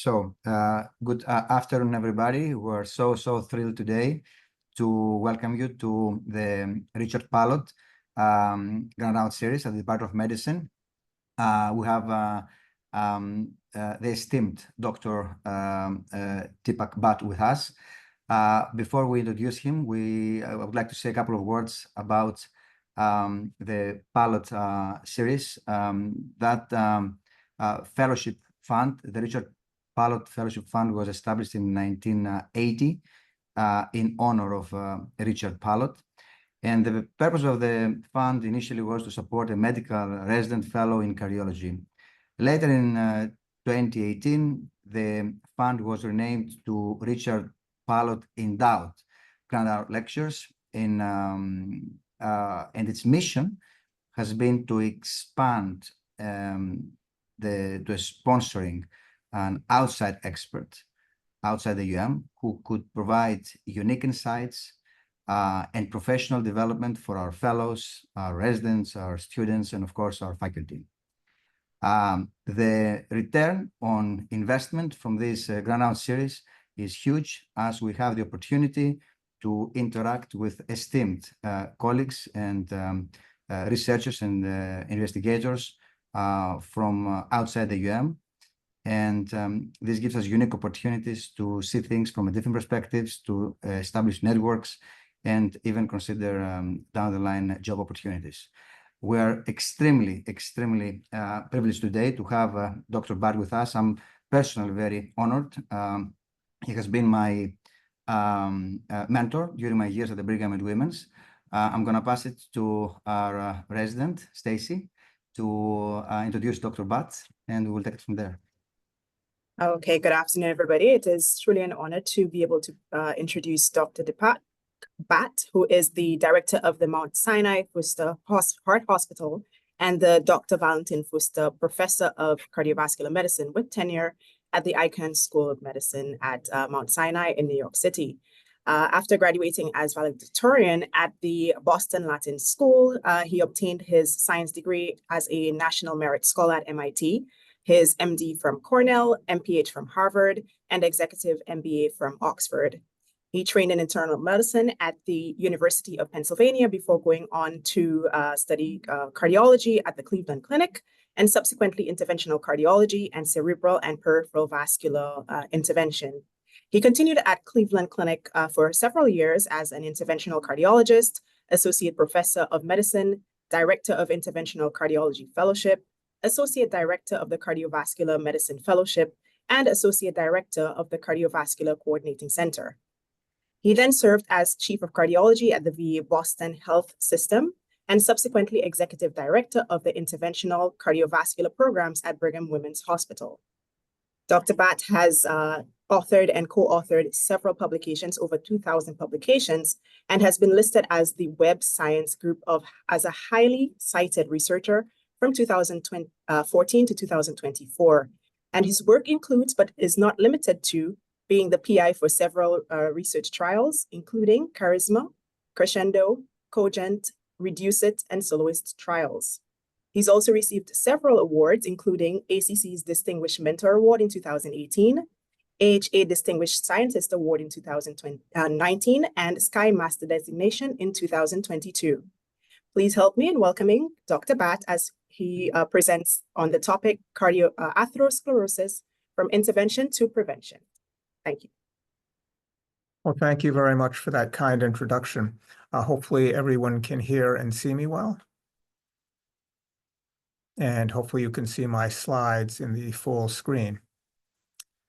Good afternoon, everybody. We're so thrilled today to welcome you to the Richard Pallot Grant Series at the Department of Medicine. We have the esteemed Dr. Deepak Bhatt with us. Before we introduce him, I would like to say a couple of words about the Pallot series. That fellowship fund, the Richard Pallot Fellowship Fund, was established in 1980 in honor of Richard Pallot. And the purpose of the fund initially was to support a medical resident fellow in cardiology. Later in 2018, the fund was renamed to Richard Pallot Endowed Grant Lectures, and its mission has been to expand to sponsoring an outside expert outside the who could provide unique insights and professional development for our fellows, our residents, our students, and of course, our faculty. The return on investment from this Grant series is huge, as we have the opportunity to interact with esteemed colleagues and researchers and investigators from outside the and this gives us unique opportunities to see things from a different perspectives, to establish networks, and even consider down the line job opportunities. We are extremely privileged today to have Dr. Bhatt with us. I'm personally very honored. He has been my mentor during my years at the Brigham and Women's. I'm going to pass it to our resident, Stacy, to introduce Dr. Bhatt, and we'll take it from there. Okay, good afternoon, everybody. It is truly an honor to be able to introduce Dr. Deepak Bhatt, who is the director of the Mount Sinai Fuster Heart Hospital, and the Dr. Valentin Fuster Professor of Cardiovascular Medicine with tenure at the Icahn School of Medicine at Mount Sinai in New York City. After graduating as valedictorian at the Boston Latin School, he obtained his science degree as a National Merit Scholar at MIT, his MD from Cornell, MPH from Harvard, and executive MBA from Oxford. He trained in internal medicine at the University of Pennsylvania before going on to study cardiology at the Cleveland Clinic, and subsequently interventional cardiology and cerebral and peripheral vascular intervention. He continued at Cleveland Clinic for several years as an interventional cardiologist, associate professor of medicine, director of interventional cardiology fellowship, associate director of the Cardiovascular Medicine Fellowship, and associate director of the Cardiovascular Coordinating Center. He then served as chief of cardiology at the VA Boston Health System, and subsequently executive director of the interventional cardiovascular programs at Brigham Women's Hospital. Dr. Bhatt has authored and co-authored several publications, over 2,000 publications, and has been listed as the Web Science Group as a highly cited researcher from 2014 to 2024. And his work includes, but is not limited to, being the PI for several research trials, including Charisma, Crescendo, Cogent, Reduce It, and Soloist trials. He's also received several awards, including ACC's Distinguished Mentor Award in 2018, AHA Distinguished Scientist Award in 2019, and Sky Master Designation in 2022. Please help me in welcoming Dr. Bhatt as he presents on the topic Atherosclerosis from Intervention to Prevention. Thank you. Well, thank you very much for that kind introduction. Hopefully everyone can hear and see me well. And hopefully you can see my slides in the full screen.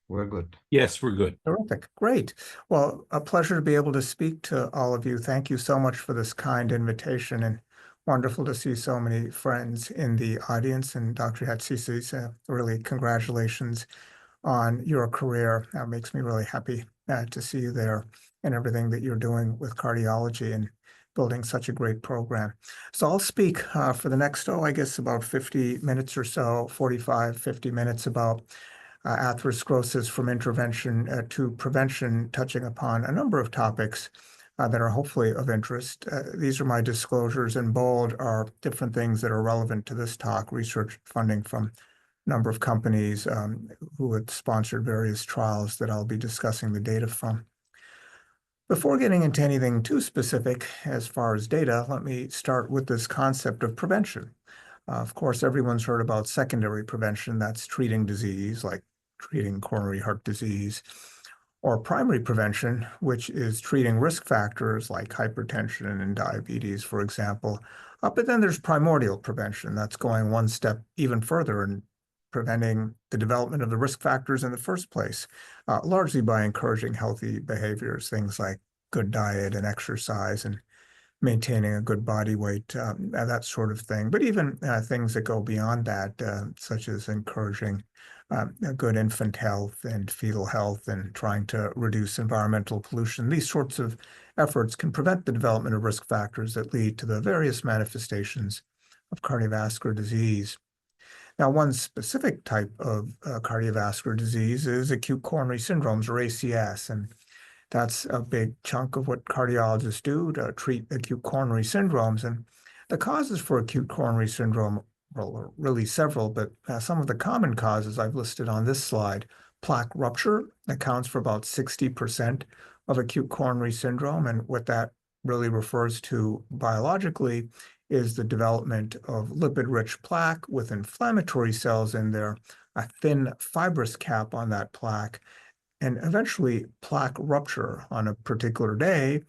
We're good. Yes, we're good. Terrific. Great. Well, a pleasure to be able to speak to all of you. Thank you so much for this kind invitation, and wonderful to see so many friends in the audience. And Dr. Hatzisi, really congratulations on your career. That makes me really happy to see you there and everything that you're doing with cardiology and building such a great program. So I'll speak for the next, I guess about 50 minutes or so, 45, 50 minutes about atherosclerosis from intervention to prevention, touching upon a number of topics that are hopefully of interest. These are my disclosures. In bold are different things that are relevant to this talk: research funding from number of companies who had sponsored various trials that I'll be discussing the data from. Before getting into anything too specific as far as data, let me start with this concept of prevention. Of course, everyone's heard about secondary prevention. That's treating disease, like treating coronary heart disease, or primary prevention, which is treating risk factors like hypertension and diabetes, for example. But then there's primordial prevention. That's going one step even further and preventing the development of the risk factors in the first place, largely by encouraging healthy behaviors, things like good diet and exercise and maintaining a good body weight, that sort of thing. But even things that go beyond that, such as encouraging good infant health and fetal health and trying to reduce environmental pollution. These sorts of efforts can prevent the development of risk factors that lead to the various manifestations of cardiovascular disease. Now, one specific type of cardiovascular disease is acute coronary syndromes, or ACS, and that's a big chunk of what cardiologists do to treat acute coronary syndromes. And the causes for acute coronary syndrome are really several, but some of the common causes I've listed on this slide. Plaque rupture accounts for about 60% of acute coronary syndrome, and what that really refers to biologically is the development of lipid-rich plaque with inflammatory cells in there, a thin fibrous cap on that plaque, and eventually plaque rupture on a particular day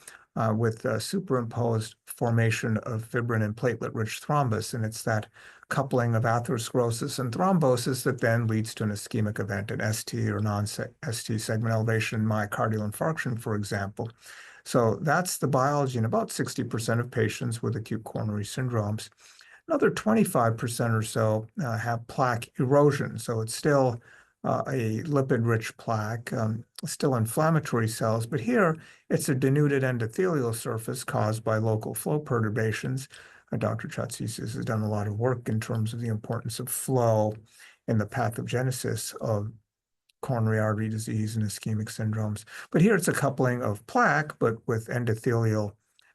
with superimposed formation of fibrin and platelet-rich thrombus. And it's that coupling of atherosclerosis and thrombosis that then leads to an ischemic event, an ST or non-ST segment elevation, myocardial infarction, for example. So that's the biology in about 60% of patients with acute coronary syndromes. Another 25% or so have plaque erosion. So it's still a lipid-rich plaque, still inflammatory cells, but here it's a denuded endothelial surface caused by local flow perturbations. Dr. Chatzis has done a lot of work in terms of the importance of flow in the pathogenesis of coronary artery disease and ischemic syndromes. But here it's a coupling of plaque, but with endothelial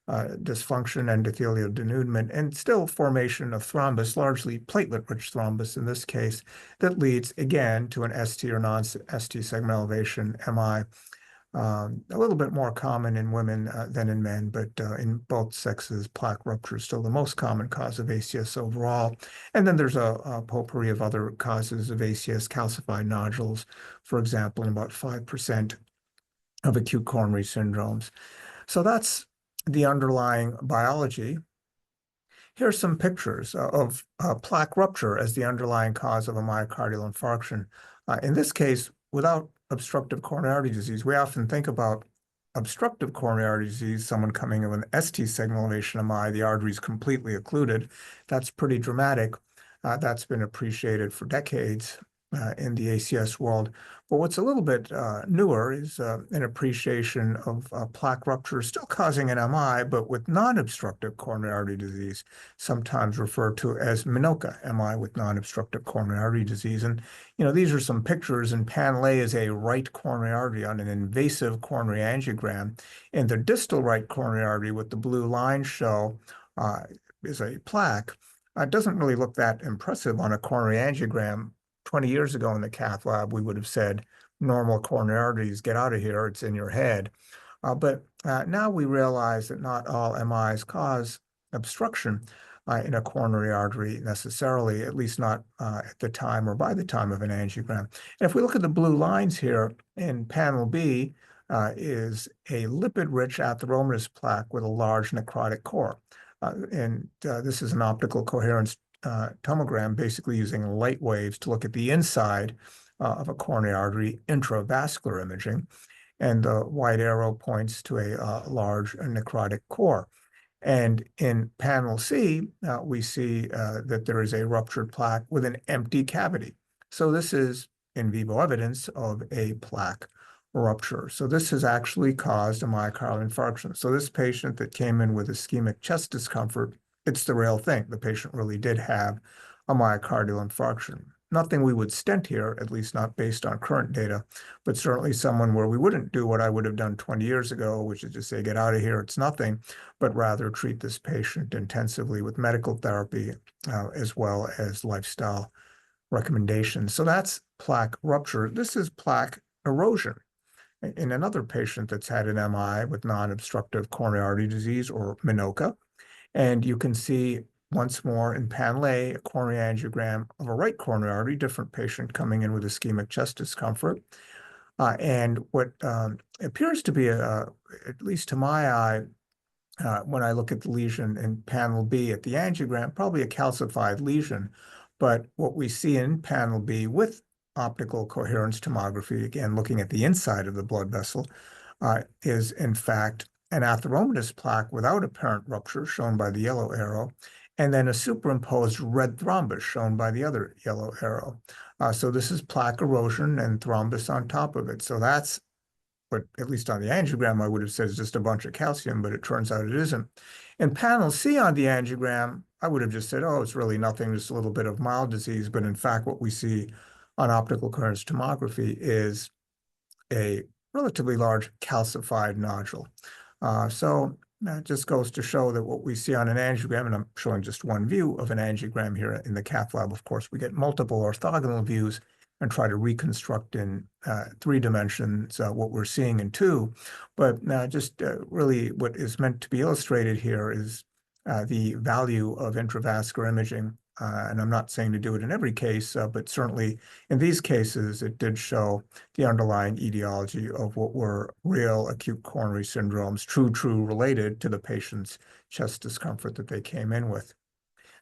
dysfunction, endothelial denudement, and still formation of thrombus, largely platelet-rich thrombus in this case, that leads again to an ST or non-ST segment elevation, MI. A little bit more common in women than in men, but in both sexes, plaque rupture is still the most common cause of ACS overall. And then there's a potpourri of other causes of ACS, calcified nodules, for example, in about 5% of acute coronary syndromes. So that's the underlying biology. Here are some pictures of plaque rupture as the underlying cause of a myocardial infarction. In this case, without obstructive coronary artery disease, we often think about obstructive coronary artery disease, someone coming in with an ST segment elevation MI, the arteries completely occluded. That's pretty dramatic. That's been appreciated for decades in the ACS world. But what's a little bit newer is an appreciation of plaque rupture still causing an MI, but with non-obstructive coronary artery disease, sometimes referred to as MINOCA, MI with non-obstructive coronary artery disease. And, you know, these are some pictures, and panel A is a right coronary artery on an invasive coronary angiogram. And the distal right coronary artery with the blue lines show is a plaque. It doesn't really look that impressive on a coronary angiogram. 20 years ago in the cath lab, we would have said, normal coronary arteries, get out of here, it's in your head. But now we realize that not all MIs cause obstruction in a coronary artery necessarily, at least not at the time or by the time of an angiogram. And if we look at the blue lines here in panel B, is a lipid-rich atheromatous plaque with a large necrotic core. This is an optical coherence tomogram, basically using light waves to look at the inside of a coronary artery, intravascular imaging. And the white arrow points to a large necrotic core. And in panel C, we see that there is a ruptured plaque with an empty cavity. So this is in vivo evidence of a plaque rupture. So this has actually caused a myocardial infarction. So this patient that came in with ischemic chest discomfort, it's the real thing. The patient really did have a myocardial infarction. Nothing we would stent here, at least not based on current data, but certainly someone where we wouldn't do what I would have done 20 years ago, which is to say, get out of here, it's nothing, but rather treat this patient intensively with medical therapy as well as lifestyle recommendations. So that's plaque rupture. This is plaque erosion. In another patient that's had an MI with non-obstructive coronary artery disease, or MINOCA, and you can see once more in panel A, a coronary angiogram of a right coronary artery, different patient coming in with ischemic chest discomfort. And what appears to be, at least to my eye, when I look at the lesion in panel B at the angiogram, probably a calcified lesion. But what we see in panel B with optical coherence tomography, again, looking at the inside of the blood vessel, is in fact an atheromatous plaque without apparent rupture, shown by the yellow arrow, and then a superimposed red thrombus, shown by the other yellow arrow. So this is plaque erosion and thrombus on top of it. So that's what, at least on the angiogram, I would have said is just a bunch of calcium, but it turns out it isn't. In panel C on the angiogram, I would have just said, oh, it's really nothing, just a little bit of mild disease. But in fact, what we see on optical coherence tomography is a relatively large calcified nodule. So that just goes to show that what we see on an angiogram, and I'm showing just one view of an angiogram here in the cath lab, of course, we get multiple orthogonal views and try to reconstruct in 3 dimensions what we're seeing in 2. But just really what is meant to be illustrated here is the value of intravascular imaging. And I'm not saying to do it in every case, but certainly in these cases, it did show the underlying etiology of what were real acute coronary syndromes, true related to the patient's chest discomfort that they came in with.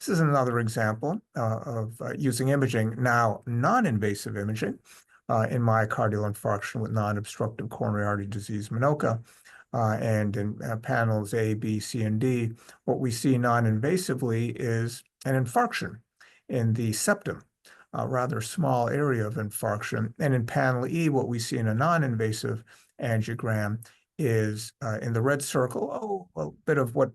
This is another example of using imaging, now non-invasive imaging, in myocardial infarction with non-obstructive coronary artery disease, MINOCA. And in panels A, B, C, and D, what we see non-invasively is an infarction in the septum, a rather small area of infarction. And in panel E, what we see in a non-invasive angiogram is in the red circle, a bit of what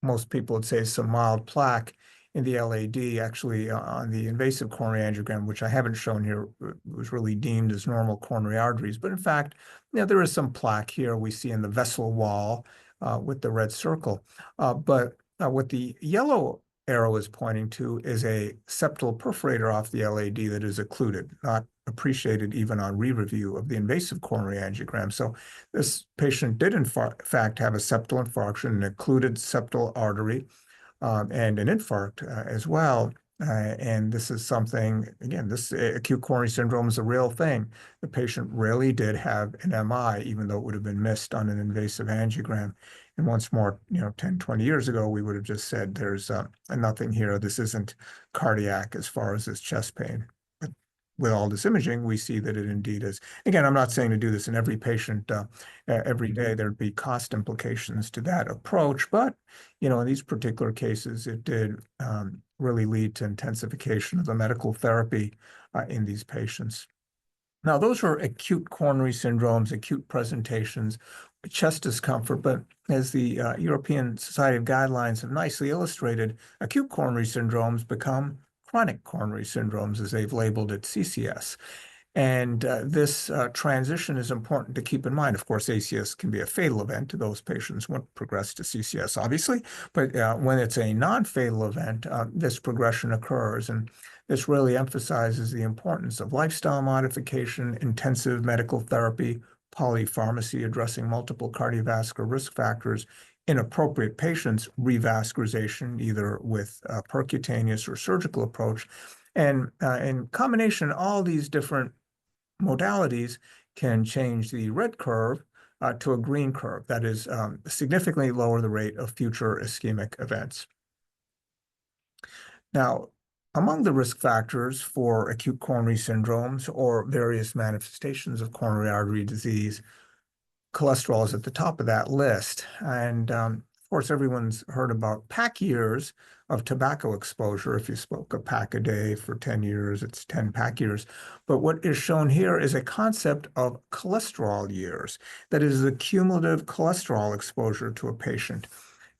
most people would say is some mild plaque in the LAD. Actually, on the invasive coronary angiogram, which I haven't shown here, was really deemed as normal coronary arteries. But in fact, there is some plaque here we see in the vessel wall with the red circle. But what the yellow arrow is pointing to is a septal perforator off the LAD that is occluded, not appreciated even on re-review of the invasive coronary angiogram. So this patient did in fact have a septal infarction, an occluded septal artery, and an infarct as well. And this is something, again, this acute coronary syndrome is a real thing. The patient really did have an MI, even though it would have been missed on an invasive angiogram. And once more, 10, 20 years ago, we would have just said there's nothing here. This isn't cardiac as far as this chest pain. But with all this imaging, we see that it indeed is. Again, I'm not saying to do this in every patient every day. There'd be cost implications to that approach. But, in these particular cases, it did really lead to intensification of the medical therapy in these patients. Now, those are acute coronary syndromes, acute presentations, chest discomfort, but as the European Society of Guidelines have nicely illustrated, acute coronary syndromes become chronic coronary syndromes, as they've labeled it, CCS. And this transition is important to keep in mind. Of course, ACS can be a fatal event to those patients who won't progress to CCS, obviously. But when it's a non-fatal event, this progression occurs. And this really emphasizes the importance of lifestyle modification, intensive medical therapy, polypharmacy, addressing multiple cardiovascular risk factors, in appropriate patients, revascularization, either with a percutaneous or surgical approach. And in combination, all these different modalities can change the red curve to a green curve. That is, significantly lower the rate of future ischemic events. Now, among the risk factors for acute coronary syndromes or various manifestations of coronary artery disease, cholesterol is at the top of that list. And of course, everyone's heard about pack years of tobacco exposure. If you smoke a pack a day for 10 years, it's 10 pack years. But what is shown here is a concept of cholesterol years. That is the cumulative cholesterol exposure to a patient,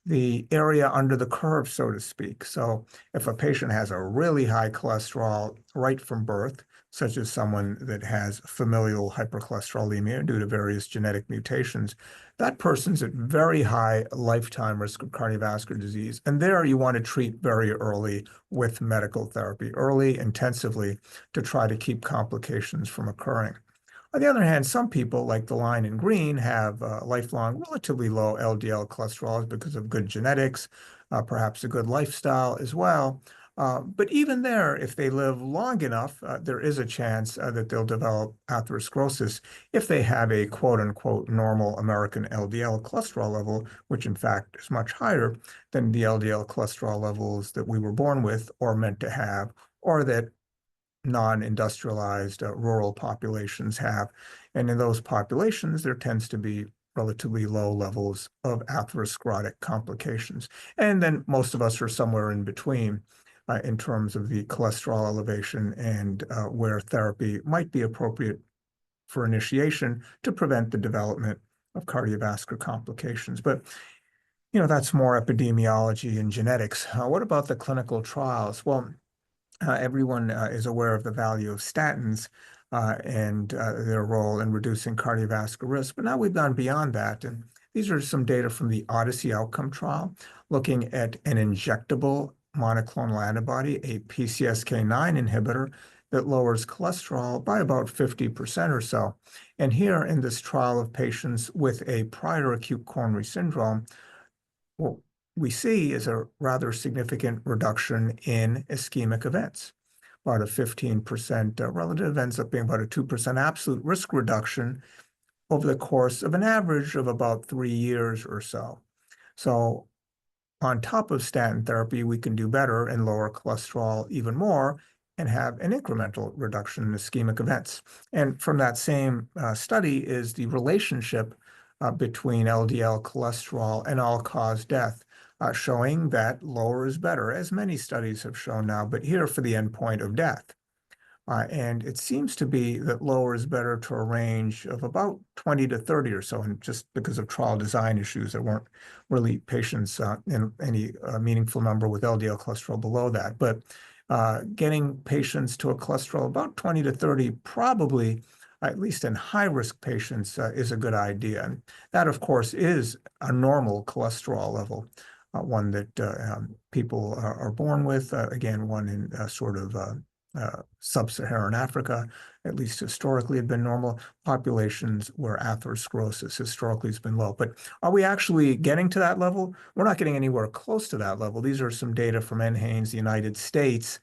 the area under the curve, so to speak. So if a patient has a really high cholesterol right from birth, such as someone that has familial hypercholesterolemia due to various genetic mutations, that person's at very high lifetime risk of cardiovascular disease. And there you want to treat very early with medical therapy, early, intensively, to try to keep complications from occurring. On the other hand, some people, like the line in green, have lifelong relatively low LDL cholesterol because of good genetics, perhaps a good lifestyle as well. But even there, if they live long enough, there is a chance that they'll develop atherosclerosis if they have a quote-unquote normal American LDL cholesterol level, which in fact is much higher than the LDL cholesterol levels that we were born with or meant to have, or that non-industrialized rural populations have. And in those populations, there tends to be relatively low levels of atherosclerotic complications. And then most of us are somewhere in between in terms of the cholesterol elevation and where therapy might be appropriate for initiation to prevent the development of cardiovascular complications. But that's more epidemiology and genetics. What about the clinical trials? Well, everyone is aware of the value of statins and their role in reducing cardiovascular risk. But now we've gone beyond that. And these are some data from the Odyssey outcome trial looking at an injectable monoclonal antibody, a PCSK9 inhibitor that lowers cholesterol by about 50% or so. And here in this trial of patients with a prior acute coronary syndrome, what we see is a rather significant reduction in ischemic events. About a 15% relative ends up being about a 2% absolute risk reduction over the course of an average of about 3 years or so. So on top of statin therapy, we can do better and lower cholesterol even more and have an incremental reduction in ischemic events. And from that same study is the relationship between LDL cholesterol and all-cause death, showing that lower is better, as many studies have shown now, but here for the endpoint of death. And it seems to be that lower is better to a range of about 20 to 30 or so. And just because of trial design issues, there weren't really patients in any meaningful number with LDL cholesterol below that. But getting patients to a cholesterol about 20 to 30, probably, at least in high-risk patients, is a good idea. And that, of course, is a normal cholesterol level, one that people are born with, again, one in sort of sub-Saharan Africa, at least historically, had been normal populations where atherosclerosis historically has been low. But are we actually getting to that level? We're not getting anywhere close to that level. These are some data from NHANES, the United States,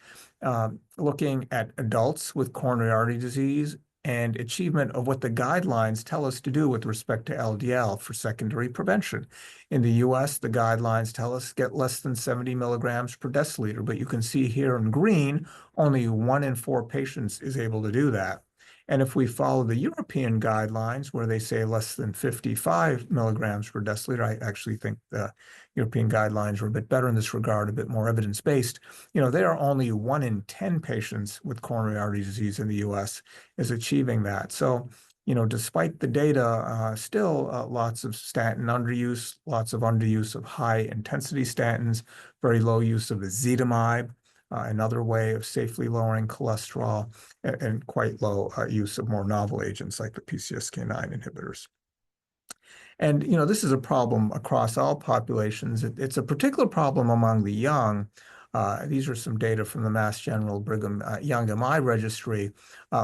looking at adults with coronary artery disease and achievement of what the guidelines tell us to do with respect to LDL for secondary prevention. In the US, the guidelines tell us get less than 70 milligrams per deciliter, but you can see here in green, only 1 in 4 patients is able to do that. And if we follow the European guidelines, where they say less than 55 milligrams per deciliter, I actually think the European guidelines are a bit better in this regard, a bit more evidence-based. They are only 1 in 10 patients with coronary artery disease in the US is achieving that. So, despite the data, still lots of statin underuse, lots of underuse of high-intensity statins, very low use of ezetimibe, another way of safely lowering cholesterol, and quite low use of more novel agents like the PCSK9 inhibitors. And, this is a problem across all populations. It's a particular problem among the young. These are some data from the Mass General Brigham Young MI Registry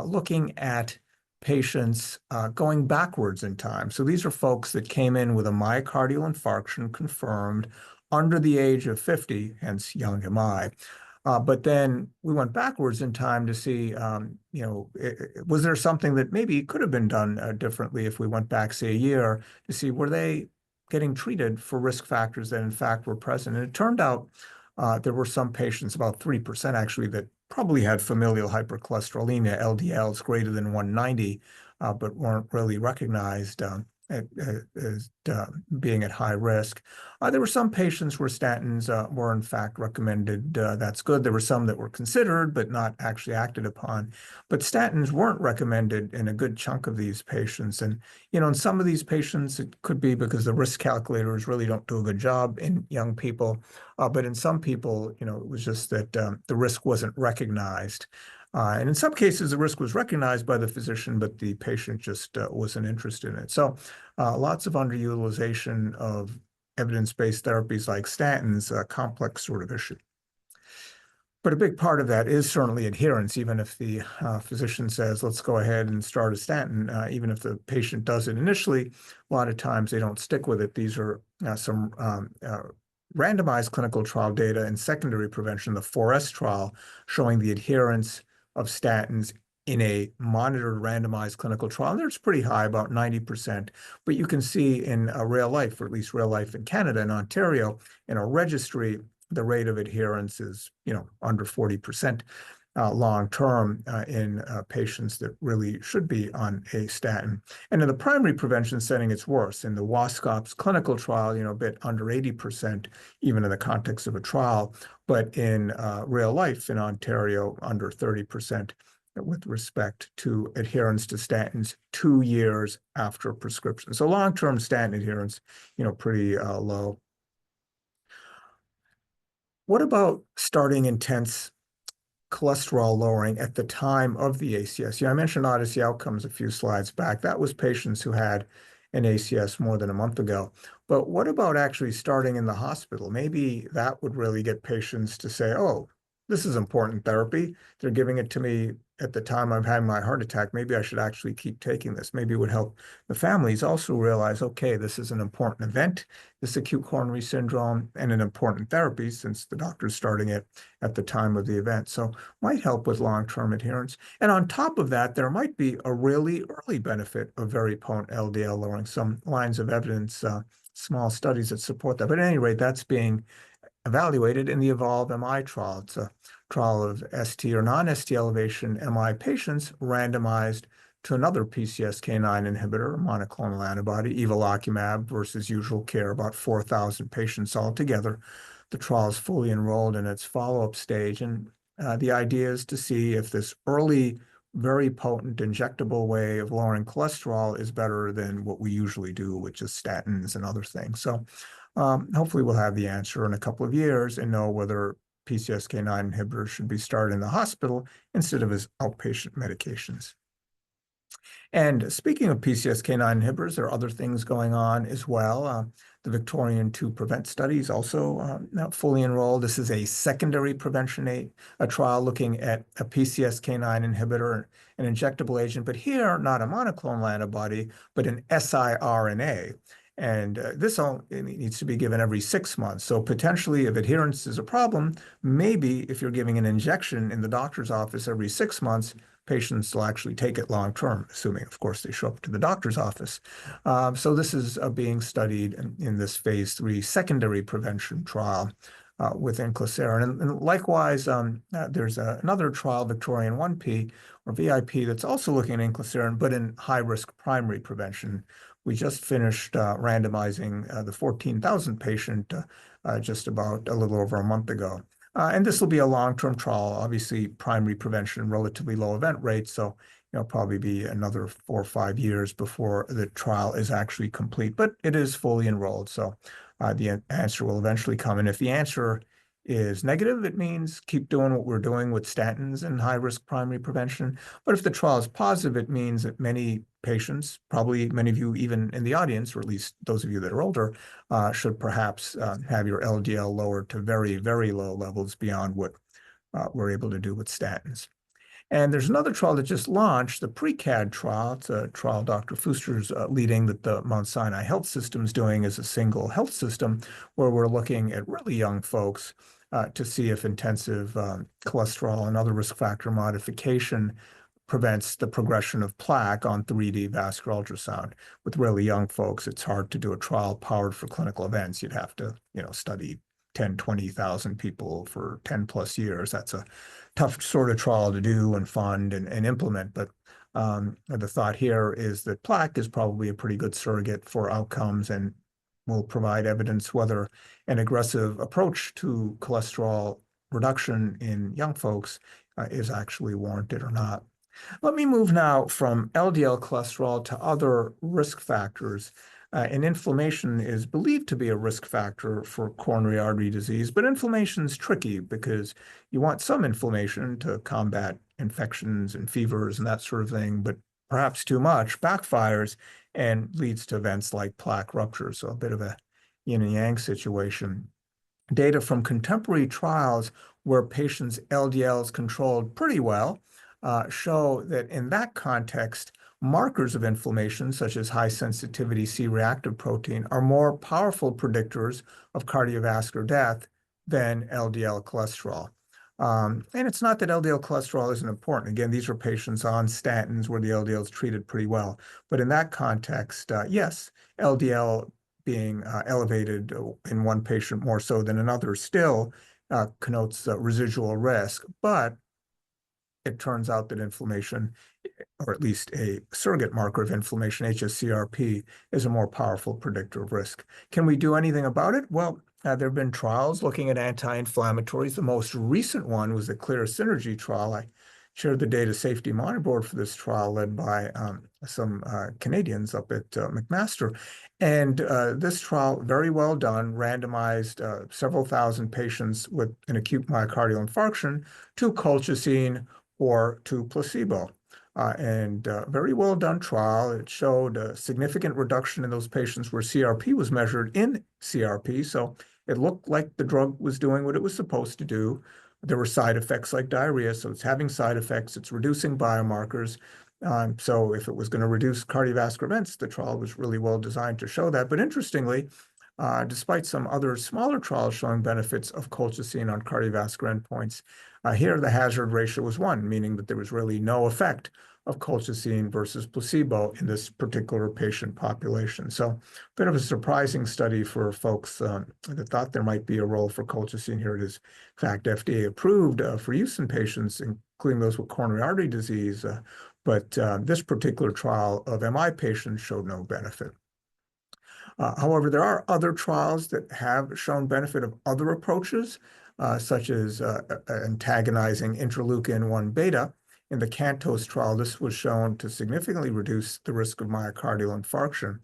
looking at patients going backwards in time. So these are folks that came in with a myocardial infarction confirmed under the age of 50, hence young MI. But then we went backwards in time to see, was there something that maybe could have been done differently if we went back, say, a year to see were they getting treated for risk factors that in fact were present. And it turned out there were some patients, about 3% actually, that probably had familial hypercholesterolemia, LDLs greater than 190, but weren't really recognized as being at high risk. There were some patients where statins were in fact recommended. That's good. There were some that were considered but not actually acted upon. But statins weren't recommended in a good chunk of these patients. And, in some of these patients, it could be because the risk calculators really don't do a good job in young people. But in some people, it was just that the risk wasn't recognized. And in some cases, the risk was recognized by the physician, but the patient just wasn't interested in it. So lots of underutilization of evidence-based therapies like statins, a complex sort of issue. But a big part of that is certainly adherence, even if the physician says, let's go ahead and start a statin, even if the patient does it initially, a lot of times they don't stick with it. These are some randomized clinical trial data in secondary prevention, the 4S trial, showing the adherence of statins in a monitored randomized clinical trial. And it's pretty high, about 90%. But you can see in real life, or at least real life in Canada and Ontario, in a registry, the rate of adherence is, under 40% long-term in patients that really should be on a statin. And in the primary prevention setting, it's worse. In the WASCOPS clinical trial, a bit under 80%, even in the context of a trial. But in real life in Ontario, under 30% with respect to adherence to statins 2 years after prescription. So long-term statin adherence, pretty low. What about starting intense cholesterol lowering at the time of the ACS? I mentioned Odyssey outcomes a few slides back. That was patients who had an ACS more than a month ago. But what about actually starting in the hospital? Maybe that would really get patients to say, oh, this is important therapy. They're giving it to me at the time I've had my heart attack. Maybe I should actually keep taking this. Maybe it would help the families also realize, okay, this is an important event, this acute coronary syndrome, and an important therapy since the doctor's starting it at the time of the event. So might help with long-term adherence. And on top of that, there might be a really early benefit of very potent LDL lowering. Some lines of evidence, small studies that support that. But at any rate, that's being evaluated in the EVOLVE-MI trial. It's a trial of ST or non-ST elevation MI patients randomized to another PCSK9 inhibitor, monoclonal antibody, evolocumab versus usual care, about 4,000 patients altogether. The trial is fully enrolled in its follow-up stage. And the idea is to see if this early, very potent injectable way of lowering cholesterol is better than what we usually do, which is statins and other things. So hopefully we'll have the answer in a couple of years and know whether PCSK9 inhibitors should be started in the hospital instead of as outpatient medications. And speaking of PCSK9 inhibitors, there are other things going on as well. The Victorian-2 PREVENT study is also now fully enrolled. This is a secondary prevention a trial looking at a PCSK9 inhibitor, an injectable agent, but here not a monoclonal antibody, but an siRNA. And this needs to be given every 6 months. So potentially, if adherence is a problem, maybe if you're giving an injection in the doctor's office every 6 months, patients will actually take it long term, assuming, of course, they show up to the doctor's office. So this is being studied in this phase 3 secondary prevention trial with inclisiran. And likewise, there's another trial, Victorian 1P or VIP, that's also looking at inclisiran, but in high-risk primary prevention. We just finished randomizing the 14,000 patient just about a little over a month ago. And this will be a long-term trial, obviously primary prevention, relatively low event rates. So, probably be another 4 or 5 years before the trial is actually complete, but it is fully enrolled. So the answer will eventually come. And if the answer is negative, it means keep doing what we're doing with statins and high-risk primary prevention. But if the trial is positive, it means that many patients, probably many of you even in the audience, or at least those of you that are older, should perhaps have your LDL lowered to very, very low levels beyond what we're able to do with statins. And there's another trial that just launched, the PRECAD trial. It's a trial Dr. Fuster's leading that the Mount Sinai Health System is doing as a single health system, where we're looking at really young folks to see if intensive cholesterol and other risk factor modification prevents the progression of plaque on 3D vascular ultrasound. With really young folks, it's hard to do a trial powered for clinical events. You'd have to, study 10, 20,000 people for 10 plus years. That's a tough sort of trial to do and fund and implement. But the thought here is that plaque is probably a pretty good surrogate for outcomes and will provide evidence whether an aggressive approach to cholesterol reduction in young folks is actually warranted or not. Let me move now from LDL cholesterol to other risk factors. And inflammation is believed to be a risk factor for coronary artery disease, but inflammation is tricky because you want some inflammation to combat infections and fevers and that sort of thing, but perhaps too much backfires and leads to events like plaque rupture. So a bit of a yin and yang situation. Data from contemporary trials where patients' LDL is controlled pretty well show that in that context, markers of inflammation, such as high-sensitivity C-reactive protein, are more powerful predictors of cardiovascular death than LDL cholesterol. And it's not that LDL cholesterol isn't important. Again, these are patients on statins where the LDL is treated pretty well. But in that context, yes, LDL being elevated in one patient more so than another still connotes residual risk. But it turns out that inflammation, or at least a surrogate marker of inflammation, hsCRP, is a more powerful predictor of risk. Can we do anything about it? Well, there have been trials looking at anti-inflammatories. The most recent one was the Clear Synergy trial. I chaired the Data Safety Monitoring Board for this trial led by some Canadians up at McMaster. And this trial, very well done, randomized several thousand patients with an acute myocardial infarction to colchicine or to placebo. And very well done trial. It showed a significant reduction in those patients where CRP was measured in CRP. So it looked like the drug was doing what it was supposed to do. There were side effects like diarrhea. So it's having side effects. It's reducing biomarkers. So if it was going to reduce cardiovascular events, the trial was really well designed to show that. But interestingly, despite some other smaller trials showing benefits of colchicine on cardiovascular endpoints, here the hazard ratio was 1, meaning that there was really no effect of colchicine versus placebo in this particular patient population. So a bit of a surprising study for folks that thought there might be a role for colchicine. Here it is, in fact, FDA approved for use in patients, including those with coronary artery disease. But this particular trial of MI patients showed no benefit. However, there are other trials that have shown benefit of other approaches, such as antagonizing interleukin-1 beta. In the CANTOS trial, this was shown to significantly reduce the risk of myocardial infarction,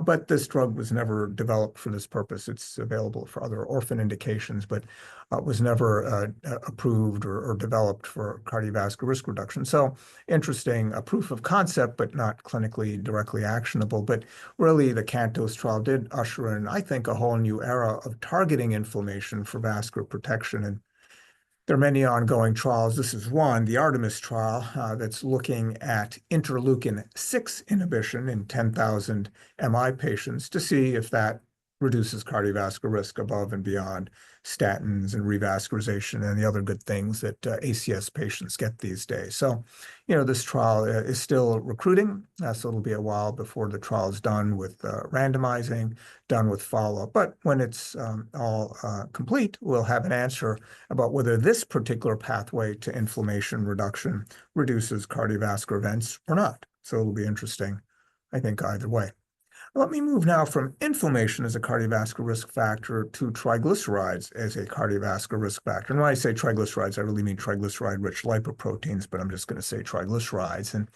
but this drug was never developed for this purpose. It's available for other orphan indications, but was never approved or developed for cardiovascular risk reduction. So interesting, a proof of concept, but not clinically directly actionable. But really, the CANTOS trial did usher in, I think, a whole new era of targeting inflammation for vascular protection. And there are many ongoing trials. This is one, the Artemis trial, that's looking at interleukin-6 inhibition in 10,000 MI patients to see if that reduces cardiovascular risk above and beyond statins and revascularization and the other good things that ACS patients get these days. So, this trial is still recruiting, so it'll be a while before the trial is done with randomizing, done with follow-up. But when it's all complete, we'll have an answer about whether this particular pathway to inflammation reduction reduces cardiovascular events or not. So it'll be interesting, I think, either way. Let me move now from inflammation as a cardiovascular risk factor to triglycerides as a cardiovascular risk factor. And when I say triglycerides, I really mean triglyceride-rich lipoproteins, but I'm just going to say triglycerides. And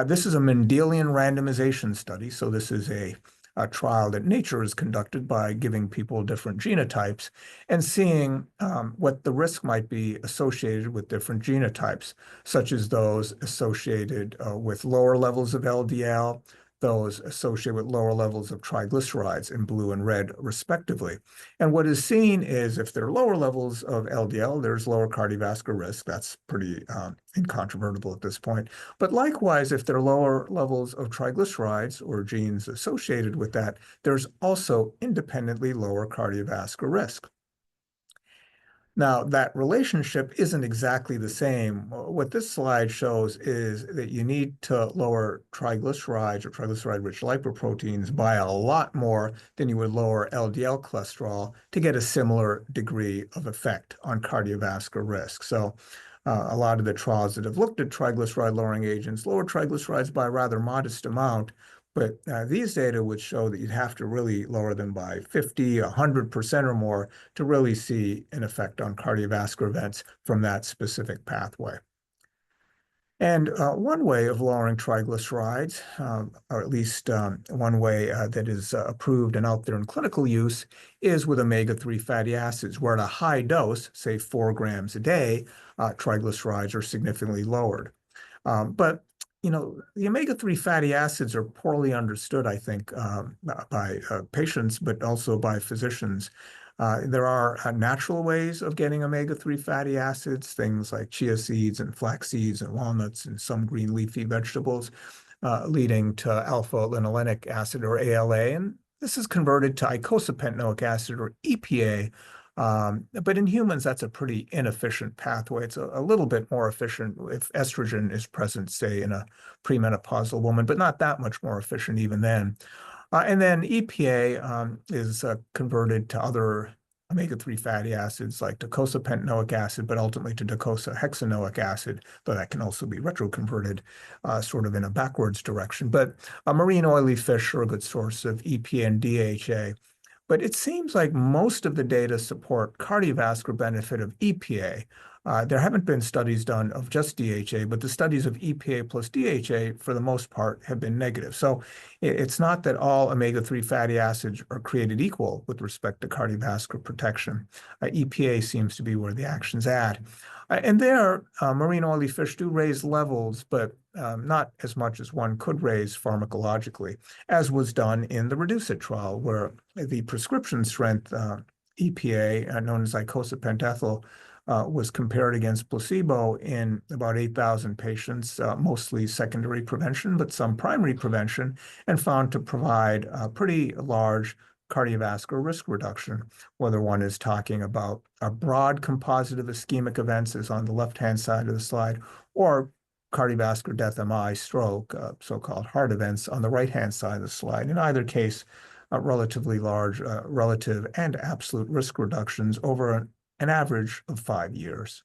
this is a Mendelian randomization study. So this is a trial that nature has conducted by giving people different genotypes and seeing what the risk might be associated with different genotypes, such as those associated with lower levels of LDL, those associated with lower levels of triglycerides in blue and red, respectively. And what is seen is if there are lower levels of LDL, there's lower cardiovascular risk. That's pretty incontrovertible at this point. But likewise, if there are lower levels of triglycerides or genes associated with that, there's also independently lower cardiovascular risk. Now, that relationship isn't exactly the same. What this slide shows is that you need to lower triglycerides or triglyceride-rich lipoproteins by a lot more than you would lower LDL cholesterol to get a similar degree of effect on cardiovascular risk. So a lot of the trials that have looked at triglyceride-lowering agents lower triglycerides by a rather modest amount, but these data would show that you'd have to really lower them by 50, 100% or more to really see an effect on cardiovascular events from that specific pathway. And one way of lowering triglycerides, or at least one way that is approved and out there in clinical use, is with omega-3 fatty acids, where at a high dose, say 4 grams a day, triglycerides are significantly lowered. But the omega-3 fatty acids are poorly understood, I think, by patients, but also by physicians. There are natural ways of getting omega-3 fatty acids, things like chia seeds and flax seeds and walnuts and some green leafy vegetables, leading to alpha-linolenic acid, or ALA. And this is converted to icosapentaenoic acid, or EPA. But in humans, that's a pretty inefficient pathway. It's a little bit more efficient if estrogen is present, say, in a premenopausal woman, but not that much more efficient even then. And then EPA is converted to other omega-3 fatty acids like docosapentaenoic acid, but ultimately to docosahexaenoic acid, though that can also be retroconverted sort of in a backwards direction. But marine oily fish are a good source of EPA and DHA. But it seems like most of the data support cardiovascular benefit of EPA. There haven't been studies done of just DHA, but the studies of EPA plus DHA, for the most part, have been negative. So it's not that all omega-3 fatty acids are created equal with respect to cardiovascular protection. EPA seems to be where the action's at. And there, marine oily fish do raise levels, but not as much as one could raise pharmacologically, as was done in the REDUCE-IT trial, where the prescription strength EPA, known as icosapentaethyl, was compared against placebo in about 8,000 patients, mostly secondary prevention, but some primary prevention, and found to provide a pretty large cardiovascular risk reduction, whether one is talking about a broad composite of ischemic events, as on the left-hand side of the slide, or cardiovascular death, MI, stroke, so-called heart events on the right-hand side of the slide. In either case, relatively large relative and absolute risk reductions over an average of 5 years.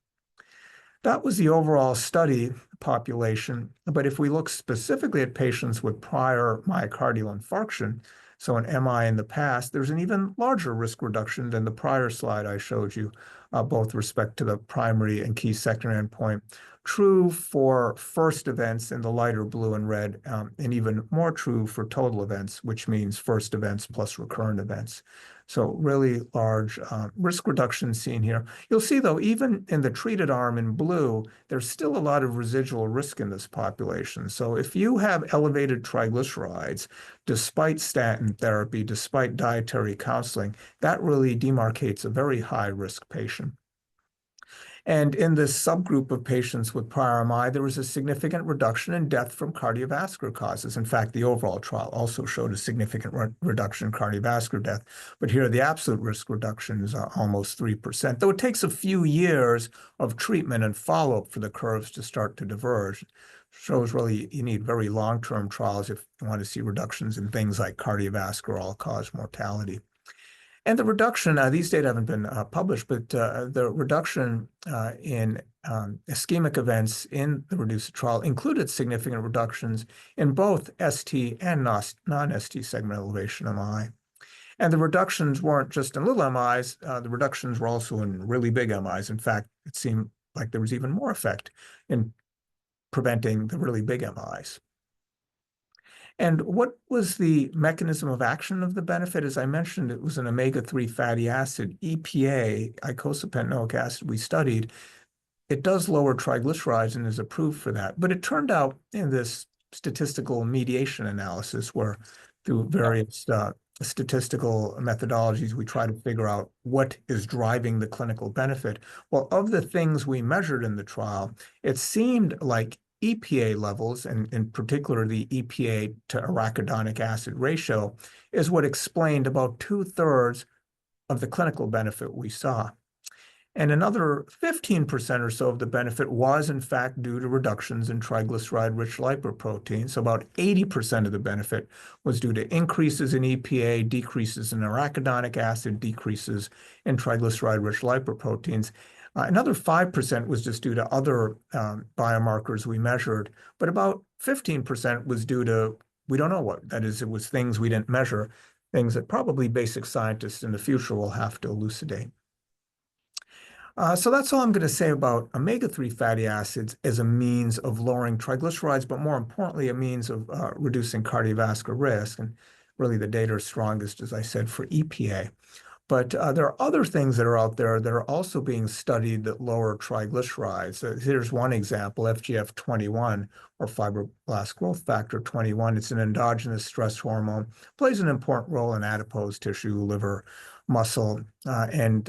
That was the overall study population, but if we look specifically at patients with prior myocardial infarction, so an MI in the past, there's an even larger risk reduction than the prior slide I showed you, both with respect to the primary and key secondary endpoint. True for first events in the lighter blue and red, and even more true for total events, which means first events plus recurrent events. So really large risk reduction seen here. You'll see, though, even in the treated arm in blue, there's still a lot of residual risk in this population. So if you have elevated triglycerides, despite statin therapy, despite dietary counseling, that really demarcates a very high-risk patient. And in this subgroup of patients with prior MI, there was a significant reduction in death from cardiovascular causes. In fact, the overall trial also showed a significant reduction in cardiovascular death. But here, the absolute risk reduction is almost 3%, though it takes a few years of treatment and follow-up for the curves to start to diverge. Shows really you need very long-term trials if you want to see reductions in things like cardiovascular all-cause mortality. And the reduction, these data haven't been published, but the reduction in ischemic events in the REDUCE-IT trial included significant reductions in both ST and non-ST segment elevation MI. And the reductions weren't just in little MIs, the reductions were also in really big MIs. In fact, it seemed like there was even more effect in preventing the really big MIs. And what was the mechanism of action of the benefit? As I mentioned, it was an omega-3 fatty acid, EPA, icosapentaenoic acid we studied. It does lower triglycerides and is approved for that. But it turned out in this statistical mediation analysis, where through various statistical methodologies, we try to figure out what is driving the clinical benefit. Well, of the things we measured in the trial, it seemed like EPA levels, and in particular the EPA to arachidonic acid ratio, is what explained about 2/3 of the clinical benefit we saw. And another 15% or so of the benefit was, in fact, due to reductions in triglyceride-rich lipoproteins. So about 80% of the benefit was due to increases in EPA, decreases in arachidonic acid, decreases in triglyceride-rich lipoproteins. Another 5% was just due to other biomarkers we measured, but about 15% was due to, we don't know what. That is, it was things we didn't measure, things that probably basic scientists in the future will have to elucidate. So that's all I'm going to say about omega-3 fatty acids as a means of lowering triglycerides, but more importantly, a means of reducing cardiovascular risk. And really the data are strongest, as I said, for EPA. But there are other things that are out there that are also being studied that lower triglycerides. Here's one example, FGF21, or fibroblast growth factor 21. It's an endogenous stress hormone, plays an important role in adipose tissue, liver, muscle, and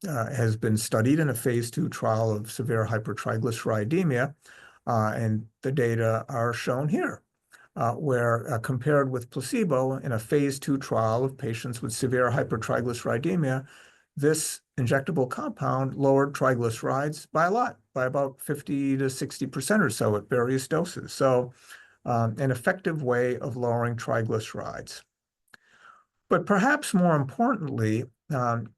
has been studied in a phase 2 trial of severe hypertriglyceridemia. And the data are shown here. Where compared with placebo in a phase 2 trial of patients with severe hypertriglyceridemia, this injectable compound lowered triglycerides by a lot, by about 50 to 60% or so at various doses. So an effective way of lowering triglycerides. But perhaps more importantly,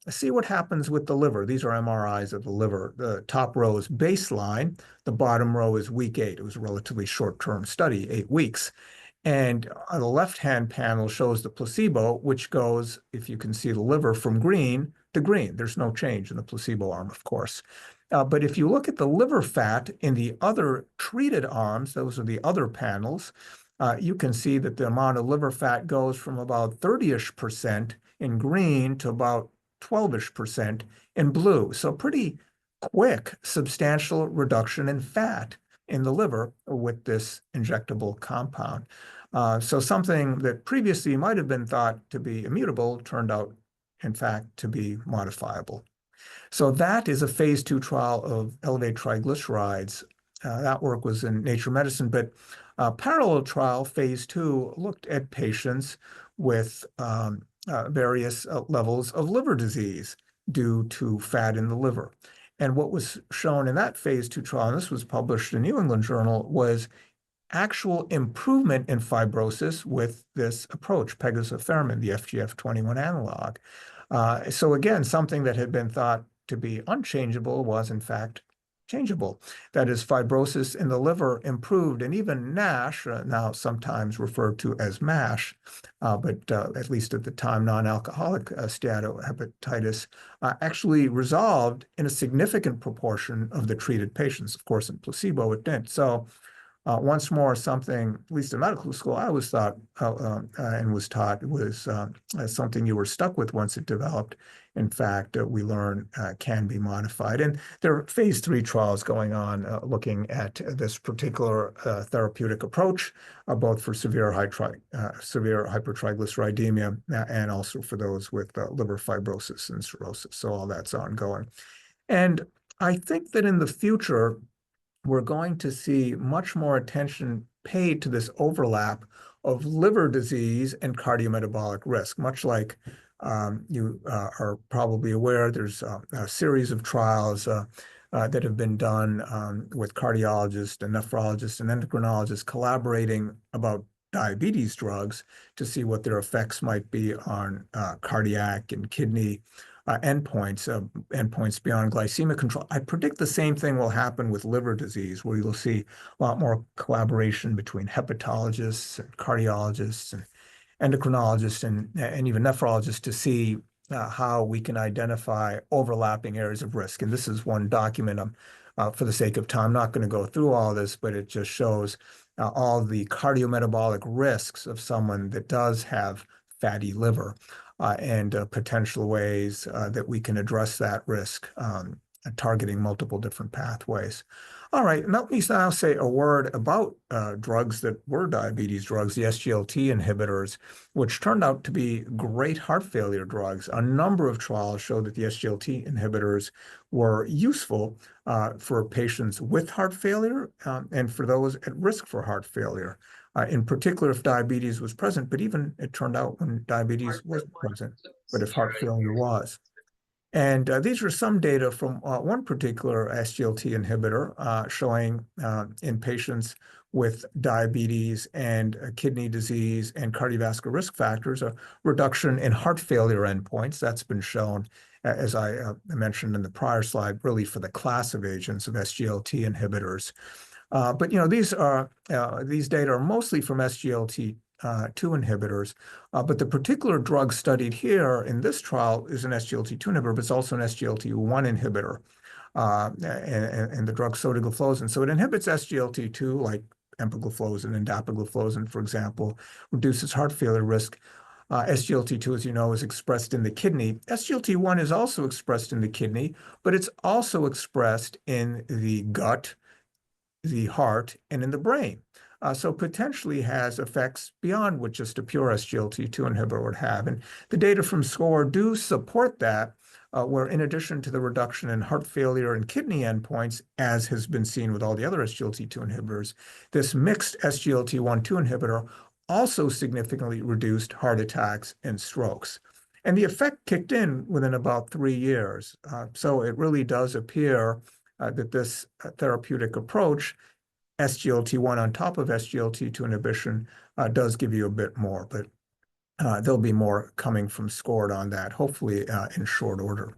see what happens with the liver. These are MRIs of the liver. The top row is baseline. The bottom row is week 8. It was a relatively short-term study, 8 weeks. And on the left-hand panel shows the placebo, which goes, if you can see the liver, from green to green. There's no change in the placebo arm, of course. But if you look at the liver fat in the other treated arms, those are the other panels, you can see that the amount of liver fat goes from about 30-ish% in green to about 12-ish% in blue. So pretty quick, substantial reduction in fat in the liver with this injectable compound. So something that previously might have been thought to be immutable turned out, in fact, to be modifiable. So that is a phase 2 trial of elevated triglycerides. That work was in Nature Medicine, but a parallel trial, phase 2, looked at patients with various levels of liver disease due to fat in the liver. And what was shown in that phase 2 trial, and this was published in New England Journal, was actual improvement in fibrosis with this approach, pegozafermin, the FGF21 analog. So again, something that had been thought to be unchangeable was in fact changeable. That is, fibrosis in the liver improved, and even NASH, now sometimes referred to as MASH, but at least at the time, non-alcoholic steatohepatitis, actually resolved in a significant proportion of the treated patients. Of course, in placebo, it didn't. So once more, something, at least in medical school, I always thought and was taught was something you were stuck with once it developed. In fact, we learn can be modified. And there are phase 3 trials going on looking at this particular therapeutic approach, both for severe hypertriglyceridemia and also for those with liver fibrosis and cirrhosis. So all that's ongoing. And I think that in the future, we're going to see much more attention paid to this overlap of liver disease and cardiometabolic risk. Much like you are probably aware, there's a series of trials that have been done with cardiologists and nephrologists and endocrinologists collaborating about diabetes drugs to see what their effects might be on cardiac and kidney endpoints beyond glycemic control. I predict the same thing will happen with liver disease, where you'll see a lot more collaboration between hepatologists and cardiologists and endocrinologists and even nephrologists to see how we can identify overlapping areas of risk. And this is one document. For the sake of time, I'm not going to go through all this, but it just shows all the cardiometabolic risks of someone that does have fatty liver. And potential ways that we can address that risk, targeting multiple different pathways. All right, let me now say a word about drugs that were diabetes drugs, the SGLT inhibitors, which turned out to be great heart failure drugs. A number of trials showed that the SGLT inhibitors were useful for patients with heart failure and for those at risk for heart failure. In particular, if diabetes was present, but even it turned out when diabetes wasn't present, but if heart failure was. And these are some data from one particular SGLT inhibitor showing in patients with diabetes and kidney disease and cardiovascular risk factors, a reduction in heart failure endpoints. That's been shown, as I mentioned in the prior slide, really for the class of agents of SGLT inhibitors. But these data are mostly from SGLT2 inhibitors, but the particular drug studied here in this trial is an SGLT2 inhibitor, but it's also an SGLT1 inhibitor. and the drug sotagliflozin. So it inhibits SGLT2 like empagliflozin and dapagliflozin, for example, reduces heart failure risk. SGLT2, as you know, is expressed in the kidney. SGLT1 is also expressed in the kidney, but it's also expressed in the gut, the heart, and in the brain. So potentially has effects beyond what just a pure SGLT2 inhibitor would have. And the data from SCORE do support that, where in addition to the reduction in heart failure and kidney endpoints, as has been seen with all the other SGLT2 inhibitors, this mixed SGLT1/2 inhibitor also significantly reduced heart attacks and strokes. And the effect kicked in within about 3 years. So it really does appear that this therapeutic approach, SGLT1 on top of SGLT2 inhibition, does give you a bit more, but there'll be more coming from SCORE on that, hopefully in short order.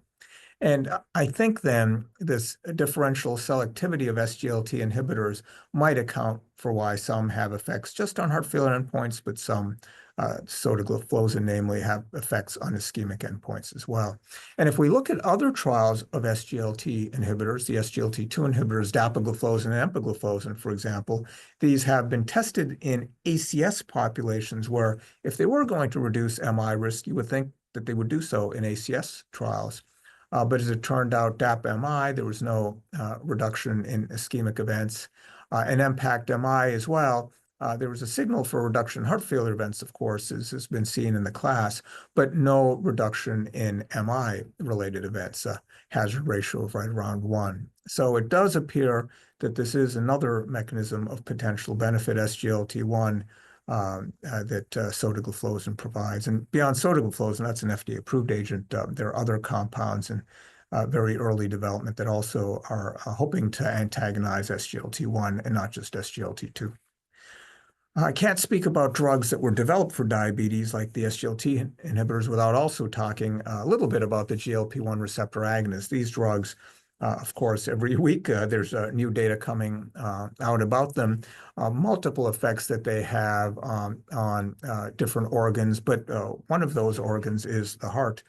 And I think then this differential selectivity of SGLT inhibitors might account for why some have effects just on heart failure endpoints, but some sotagliflozin, namely, have effects on ischemic endpoints as well. And if we look at other trials of SGLT inhibitors, the SGLT2 inhibitors, dapagliflozin and empagliflozin, for example, these have been tested in ACS populations where if they were going to reduce MI risk, you would think that they would do so in ACS trials. But as it turned out, DAP-MI, there was no reduction in ischemic events. And MPACT-MI as well, there was a signal for a reduction in heart failure events, of course, as has been seen in the class, but no reduction in MI-related events, a hazard ratio of right around 1. So it does appear that this is another mechanism of potential benefit, SGLT1, that sotagliflozin provides. And beyond sotagliflozin, that's an FDA-approved agent. There are other compounds in very early development that also are hoping to antagonize SGLT1 and not just SGLT2. I can't speak about drugs that were developed for diabetes like the SGLT inhibitors without also talking a little bit about the GLP-1 receptor agonists. These drugs, of course, every week there's new data coming out about them, multiple effects that they have on different organs, but one of those organs is the heart,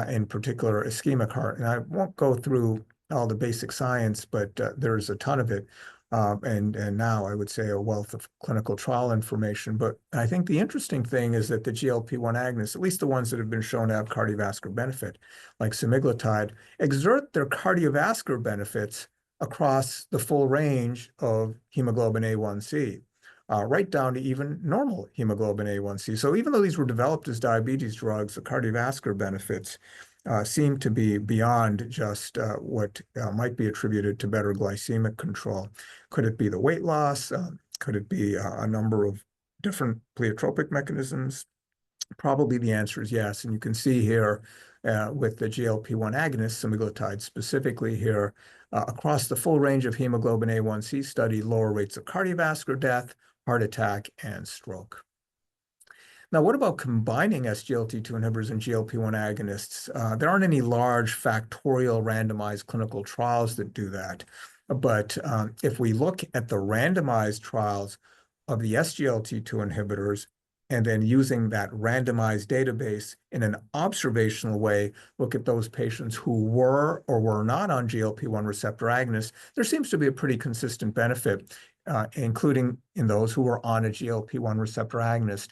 in particular ischemic heart. And I won't go through all the basic science, but there's a ton of it. And now I would say a wealth of clinical trial information. But I think the interesting thing is that the GLP-1 agonists, at least the ones that have been shown to have cardiovascular benefit, like semaglutide, exert their cardiovascular benefits across the full range of hemoglobin A1C, right down to even normal hemoglobin A1C. So even though these were developed as diabetes drugs, the cardiovascular benefits seem to be beyond just what might be attributed to better glycemic control. Could it be the weight loss? Could it be a number of different pleiotropic mechanisms? Probably the answer is yes. And you can see here with the GLP-1 agonist, semaglutide specifically here, across the full range of hemoglobin A1C study, lower rates of cardiovascular death, heart attack, and stroke. Now, what about combining SGLT2 inhibitors and GLP-1 agonists? There aren't any large factorial randomized clinical trials that do that. But if we look at the randomized trials of the SGLT2 inhibitors and then using that randomized database in an observational way, look at those patients who were or were not on GLP-1 receptor agonists, there seems to be a pretty consistent benefit, including in those who were on a GLP-1 receptor agonist.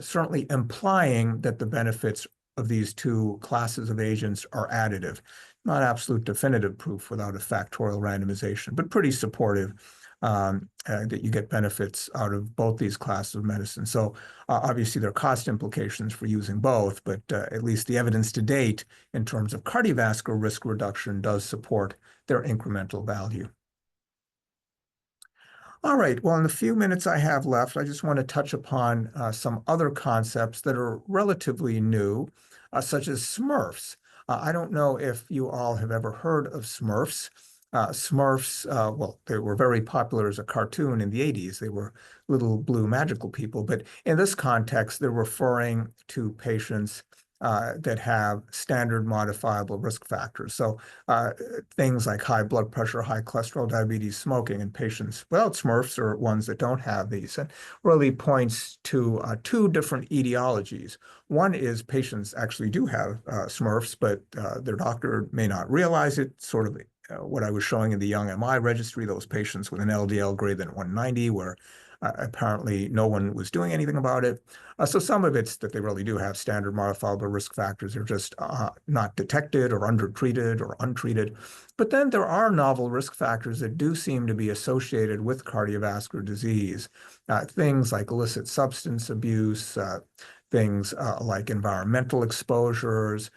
Certainly implying that the benefits of these two classes of agents are additive. Not absolute definitive proof without a factorial randomization, but pretty supportive that you get benefits out of both these classes of medicine. So obviously there are cost implications for using both, but at least the evidence to date in terms of cardiovascular risk reduction does support their incremental value. All right, well, in the few minutes I have left, I just want to touch upon some other concepts that are relatively new, such as Smurfs. I don't know if you all have ever heard of Smurfs. Smurfs, well, they were very popular as a cartoon in the 80s. They were little blue magical people, but in this context, they're referring to patients that have standard modifiable risk factors. So things like high blood pressure, high cholesterol, diabetes, smoking, and patients without Smurfs are ones that don't have these, and really points to two different etiologies. One is patients actually do have Smurfs, but their doctor may not realize it, sort of what I was showing in the Young MI registry, those patients with an LDL greater than 190, where apparently no one was doing anything about it. So some of it's that they really do have standard modifiable risk factors. They're just not detected or undertreated or untreated. But then there are novel risk factors that do seem to be associated with cardiovascular disease. Things like illicit substance abuse, things like environmental exposures,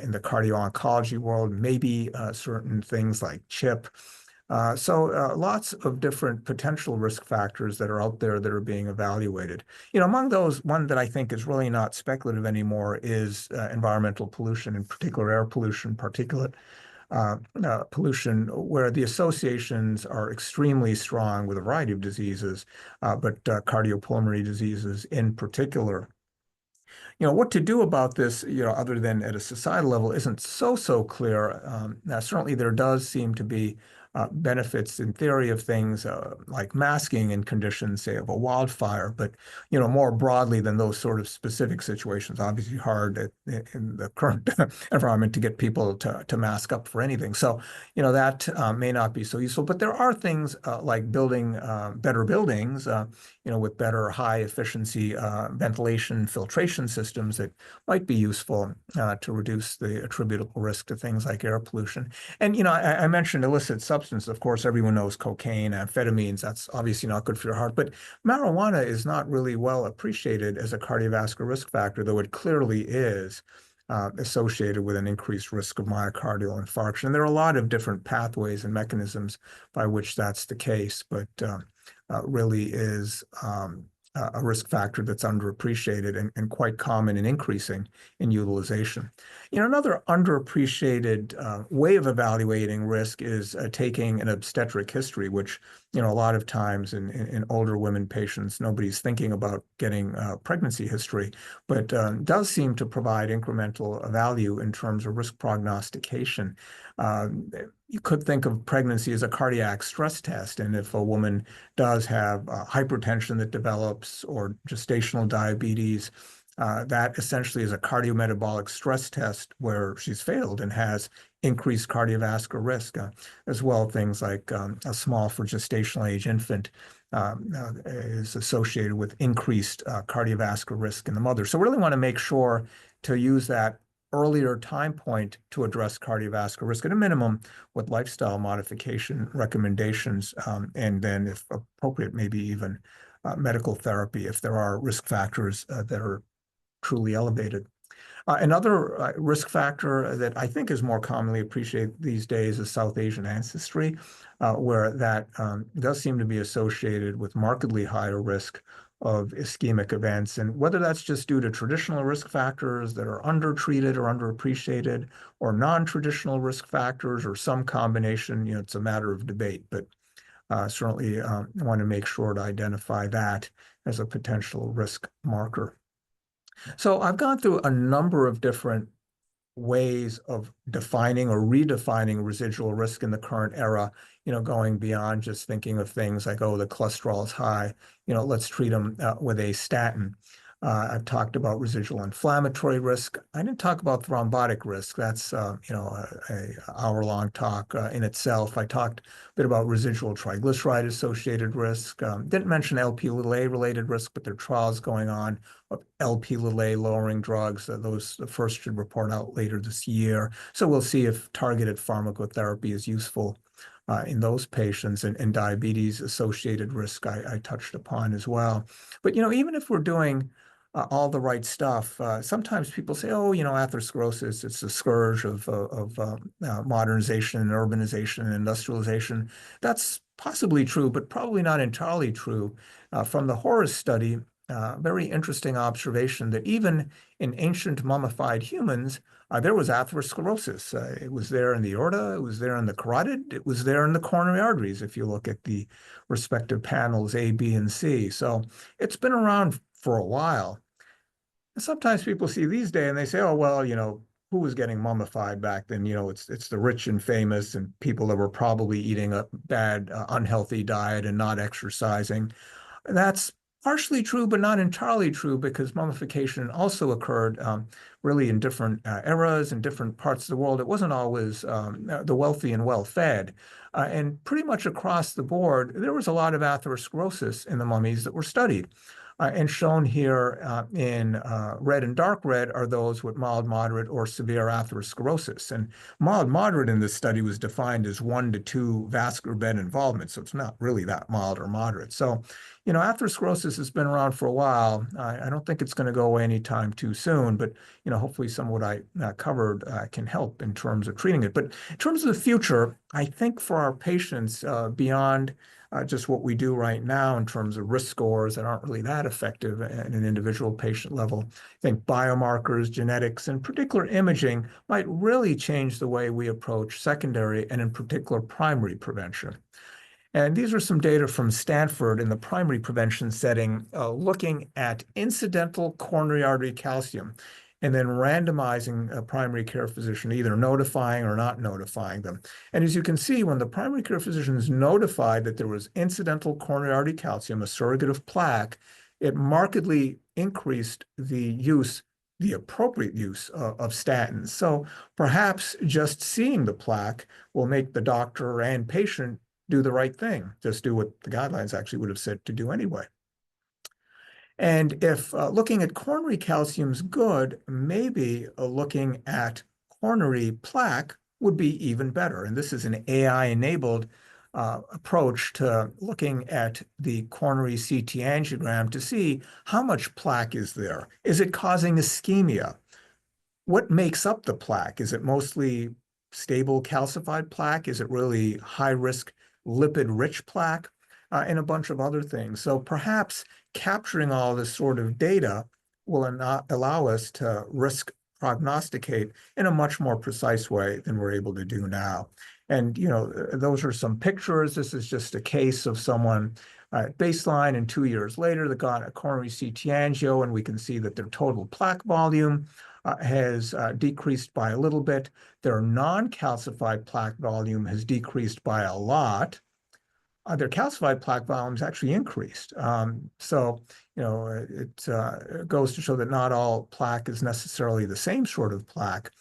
in the cardio-oncology world, maybe certain things like CHIP. So lots of different potential risk factors that are out there that are being evaluated. Among those, one that I think is really not speculative anymore is environmental pollution, in particular air pollution, particulate pollution, where the associations are extremely strong with a variety of diseases, but cardiopulmonary diseases in particular. What to do about this, other than at a societal level, isn't so clear. Now, certainly there does seem to be benefits in theory of things like masking in conditions, say, of a wildfire, but more broadly than those sort of specific situations. Obviously hard in the current environment to get people to mask up for anything. So, that may not be so useful. But there are things like building better buildings, with better high efficiency ventilation filtration systems that might be useful to reduce the attributable risk to things like air pollution. And, I mentioned illicit substances. Of course, everyone knows cocaine, amphetamines. That's obviously not good for your heart. But marijuana is not really well appreciated as a cardiovascular risk factor, though it clearly is associated with an increased risk of myocardial infarction. And there are a lot of different pathways and mechanisms by which that's the case, but really is a risk factor that's underappreciated and quite common and increasing in utilization. Another underappreciated way of evaluating risk is taking an obstetric history, which, a lot of times in older women patients, nobody's thinking about getting pregnancy history, but does seem to provide incremental value in terms of risk prognostication. You could think of pregnancy as a cardiac stress test. And if a woman does have hypertension that develops or gestational diabetes, that essentially is a cardiometabolic stress test where she's failed and has increased cardiovascular risk, as well. Things like a small for gestational age infant is associated with increased cardiovascular risk in the mother. So we really want to make sure to use that earlier time point to address cardiovascular risk, at a minimum with lifestyle modification recommendations, and then if appropriate, maybe even medical therapy if there are risk factors that are truly elevated. Another risk factor that I think is more commonly appreciated these days is South Asian ancestry, where that does seem to be associated with markedly higher risk of ischemic events. And whether that's just due to traditional risk factors that are undertreated or underappreciated, or non-traditional risk factors, or some combination, it's a matter of debate. But certainly want to make sure to identify that as a potential risk marker. So I've gone through a number of different ways of defining or redefining residual risk in the current era, going beyond just thinking of things like, oh, the cholesterol is high, let's treat them with a statin. I've talked about residual inflammatory risk. I didn't talk about thrombotic risk. That's, a hour-long talk in itself. I talked a bit about residual triglyceride-associated risk. Didn't mention Lp(a)-related risk, but there are trials going on of Lp(a)-lowering drugs. The first should report out later this year. So we'll see if targeted pharmacotherapy is useful in those patients, and diabetes-associated risk I touched upon as well. But, even if we're doing all the right stuff, sometimes people say, oh, atherosclerosis, it's a scourge of modernization and urbanization and industrialization. That's possibly true, but probably not entirely true. From the Horus study, very interesting observation that even in ancient mummified humans, there was atherosclerosis. It was there in the aorta, it was there in the carotid, it was there in the coronary arteries, if you look at the respective panels A, B, and C. So it's been around for a while. And sometimes people see these days and they say, oh, well, who was getting mummified back then? It's the rich and famous and people that were probably eating a bad, unhealthy diet and not exercising. And that's partially true, but not entirely true, because mummification also occurred really in different eras in different parts of the world. It wasn't always the wealthy and well-fed. And pretty much across the board, there was a lot of atherosclerosis in the mummies that were studied. And shown here in red and dark red are those with mild, moderate, or severe atherosclerosis. And mild, moderate in this study was defined as 1 to 2 vascular bed involvement, so it's not really that mild or moderate. So, you know, atherosclerosis has been around for a while. I don't think it's going to go away anytime too soon, but, you know, hopefully some of what I covered can help in terms of treating it. But in terms of the future, I think for our patients, beyond just what we do right now in terms of risk scores that aren't really that effective at an individual patient level, I think biomarkers, genetics, and particular imaging might really change the way we approach secondary and in particular primary prevention. And these are some data from Stanford in the primary prevention setting, looking at incidental coronary artery calcium and then randomizing a primary care physician, either notifying or not notifying them. And as you can see, when the primary care physician is notified that there was incidental coronary artery calcium, a surrogate of plaque, it markedly increased the appropriate use of statins. So perhaps just seeing the plaque will make the doctor and patient do the right thing, just do what the guidelines actually would have said to do anyway. And if looking at coronary calcium is good, maybe looking at coronary plaque would be even better. And this is an AI-enabled approach to looking at the coronary CT angiogram to see how much plaque is there. Is it causing ischemia? What makes up the plaque? Is it mostly stable calcified plaque? Is it really high-risk lipid-rich plaque? And a bunch of other things. So perhaps capturing all this sort of data will allow us to risk prognosticate in a much more precise way than we're able to do now. And, you know, those are some pictures. This is just a case of someone at baseline, and 2 years later, they got a coronary CT angio, and we can see that their total plaque volume has decreased by a little bit. Their non-calcified plaque volume has decreased by a lot. Their calcified plaque volumes actually increased. So, you know, it goes to show that not all plaque is necessarily the same sort of plaque,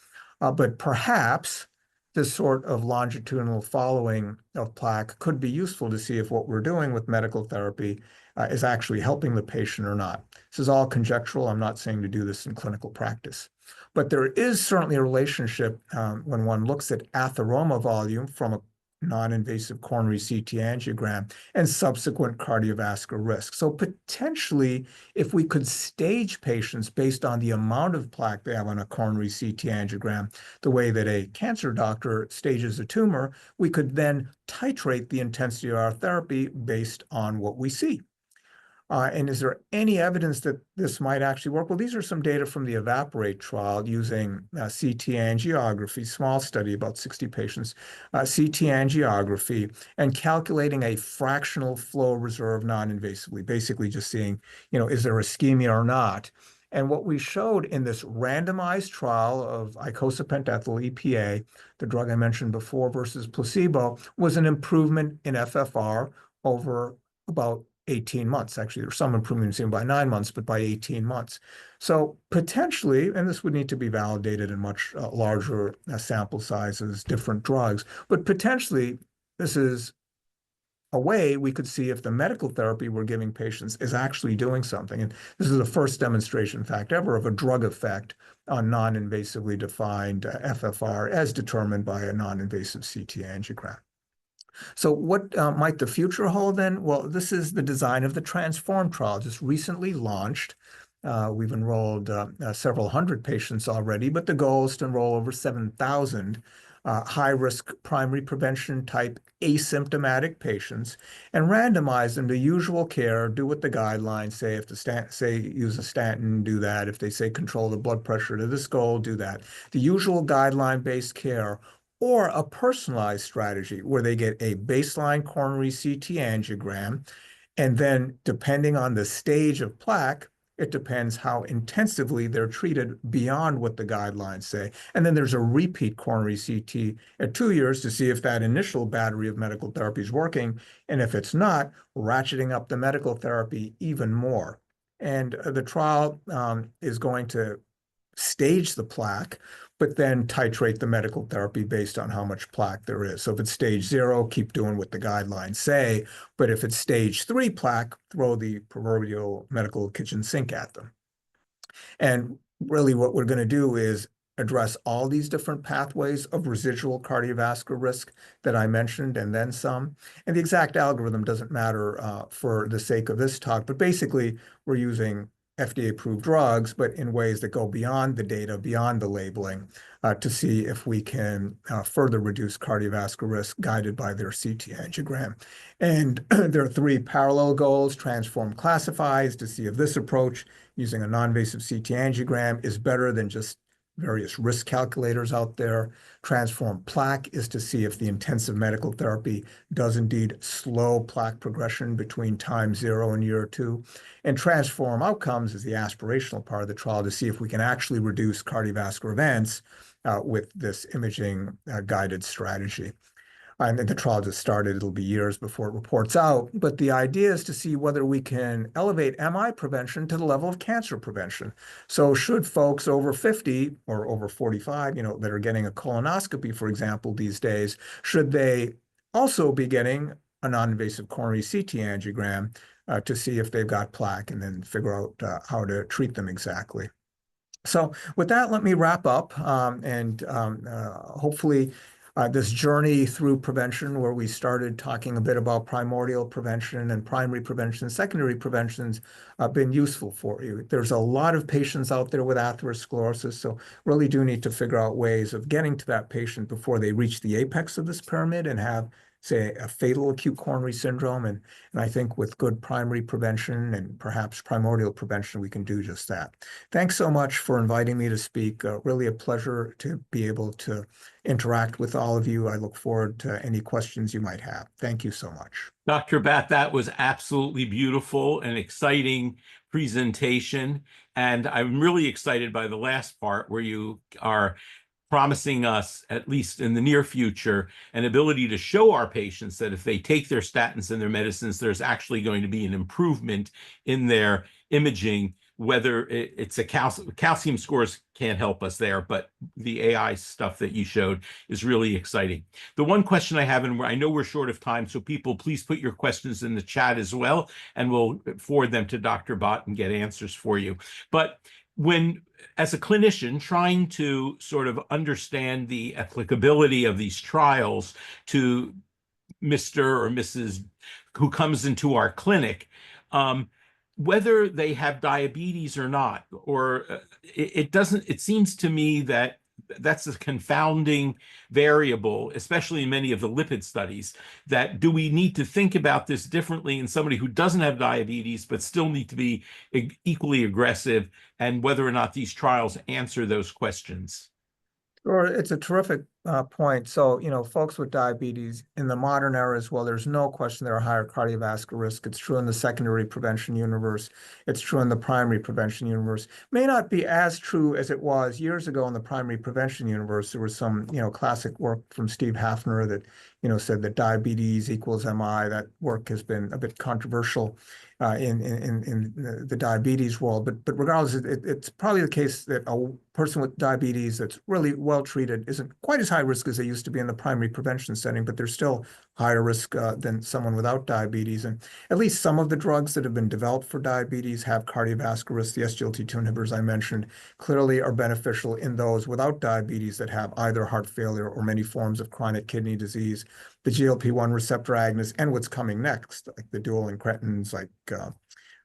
but perhaps this sort of longitudinal following of plaque could be useful to see if what we're doing with medical therapy is actually helping the patient or not. This is all conjectural. I'm not saying to do this in clinical practice. But there is certainly a relationship when one looks at atheroma volume from a non-invasive coronary CT angiogram and subsequent cardiovascular risk. So potentially, if we could stage patients based on the amount of plaque they have on a coronary CT angiogram, the way that a cancer doctor stages a tumor, we could then titrate the intensity of our therapy based on what we see. And is there any evidence that this might actually work? Well, these are some data from the EVAPORATE trial using CT angiography, small study, about 60 patients, CT angiography, and calculating a fractional flow reserve non-invasively, basically just seeing, you know, is there ischemia or not? And what we showed in this randomized trial of icosapent ethyl, EPA, the drug I mentioned before, versus placebo, was an improvement in FFR over about 18 months. Actually, there's some improvement seen by 9 months, but by 18 months. So potentially, and this would need to be validated in much larger sample sizes, different drugs, but potentially this is a way we could see if the medical therapy we're giving patients is actually doing something. And this is the first demonstration, in fact, ever of a drug effect on non-invasively defined FFR as determined by a non-invasive CT angiogram. So what might the future hold then? Well, this is the design of the TRANSFORM trial, just recently launched. We've enrolled several hundred patients already, but the goal is to enroll over 7,000 high-risk primary prevention type asymptomatic patients and randomize them to usual care, do what the guidelines say. If the say use a statin, do that. If they say control the blood pressure to this goal, do that. The usual guideline-based care, or a personalized strategy where they get a baseline coronary CT angiogram, and then depending on the stage of plaque, It depends how intensively they're treated beyond what the guidelines say. And then there's a repeat coronary CT at 2 years to see if that initial battery of medical therapy is working. And if it's not, ratcheting up the medical therapy even more. And the trial is going to stage the plaque, but then titrate the medical therapy based on how much plaque there is. So if it's stage 0, keep doing what the guidelines say. But if it's stage 3 plaque, throw the proverbial medical kitchen sink at them. And really what we're going to do is address all these different pathways of residual cardiovascular risk that I mentioned, and then some. And the exact algorithm doesn't matter for the sake of this talk, but basically we're using FDA-approved drugs, but in ways that go beyond the data, beyond the labeling, to see if we can further reduce cardiovascular risk guided by their CT angiogram. And there are 3 parallel goals: transform classifies to see if this approach using a non-invasive CT angiogram is better than just various risk calculators out there. Transform plaque is to see if the intensive medical therapy does indeed slow plaque progression between time 0 and year 2. And transform outcomes is the aspirational part of the trial to see if we can actually reduce cardiovascular events with this imaging guided strategy. And the trial just started. It'll be years before it reports out. But the idea is to see whether we can elevate MI prevention to the level of cancer prevention. So should folks over 50 or over 45, that are getting a colonoscopy, for example, these days, should they also be getting a non-invasive coronary CT angiogram to see if they've got plaque and then figure out how to treat them exactly. So with that, let me wrap up and hopefully this journey through prevention, where we started talking a bit about primordial prevention and primary prevention, secondary prevention's been useful for you. There's a lot of patients out there with atherosclerosis, so really do need to figure out ways of getting to that patient before they reach the apex of this pyramid and have, say, a fatal acute coronary syndrome. And I think with good primary prevention and perhaps primordial prevention, we can do just that. Thanks so much for inviting me to speak. Really a pleasure to be able to interact with all of you. I look forward to any questions you might have. Thank you so much. Dr. Bhatt, that was absolutely beautiful and exciting presentation. And I'm really excited by the last part where you are promising us, at least in the near future, an ability to show our patients that if they take their statins and their medicines, there's actually going to be an improvement in their imaging, whether it's a calcium scores can't help us there, but the AI stuff that you showed is really exciting. The one question I have, and I know we're short of time, so people, please put your questions in the chat as well, and we'll forward them to Dr. Bhatt and get answers for you. But when, as a clinician, trying to sort of understand the applicability of these trials to Mr. or Mrs. who comes into our clinic, whether they have diabetes or not, or it seems to me that that's a confounding variable, especially in many of the lipid studies, that do we need to think about this differently in somebody who doesn't have diabetes but still need to be equally aggressive, and whether or not these trials answer those questions? Sure, it's a terrific point. So, folks with diabetes in the modern era as well, there's no question they're a higher cardiovascular risk. It's true in the secondary prevention universe. It's true in the primary prevention universe. May not be as true as it was years ago in the primary prevention universe. There was some, classic work from Steve Hafner that, said that diabetes equals MI. That work has been a bit controversial in the diabetes world, but regardless, it's probably the case that a person with diabetes that's really well treated isn't quite as high risk as they used to be in the primary prevention setting, but they're still higher risk than someone without diabetes. And at least some of the drugs that have been developed for diabetes have cardiovascular risk. The SGLT2 inhibitors I mentioned clearly are beneficial in those without diabetes that have either heart failure or many forms of chronic kidney disease. The GLP-1 receptor agonists and what's coming next, like the dual incretins, like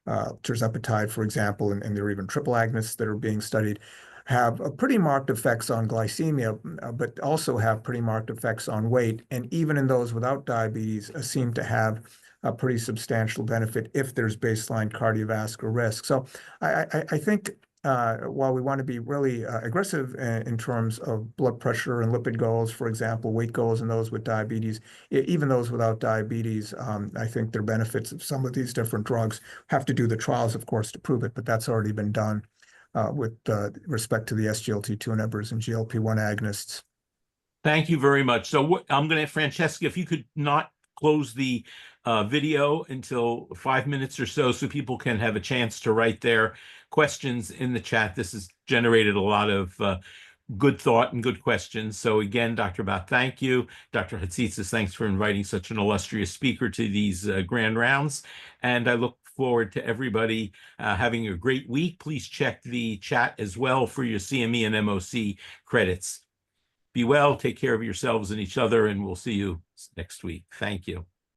tirzepatide, for example, and there are even triple agonists that are being studied, have pretty marked effects on glycemia, but also have pretty marked effects on weight. And even in those without diabetes, seem to have a pretty substantial benefit if there's baseline cardiovascular risk. So I think while we want to be really aggressive in terms of blood pressure and lipid goals, for example, weight goals in those with diabetes, even those without diabetes, I think there are benefits of some of these different drugs. Have to do the trials, of course, to prove it, but that's already been done with respect to the SGLT2 inhibitors and GLP-1 agonists. Thank you very much. So I'm going to, Francesca, if you could not close the video until 5 minutes or so people can have a chance to write their questions in the chat. This has generated a lot of good thought and good questions. So again, Dr. Bhatt, thank you. Dr. Hatzitsas, thanks for inviting such an illustrious speaker to these grand rounds. And I look forward to everybody having a great week. Please check the chat as well for your CME and MOC credits. Be well, take care of yourselves and each other, and we'll see you next week. Thank you.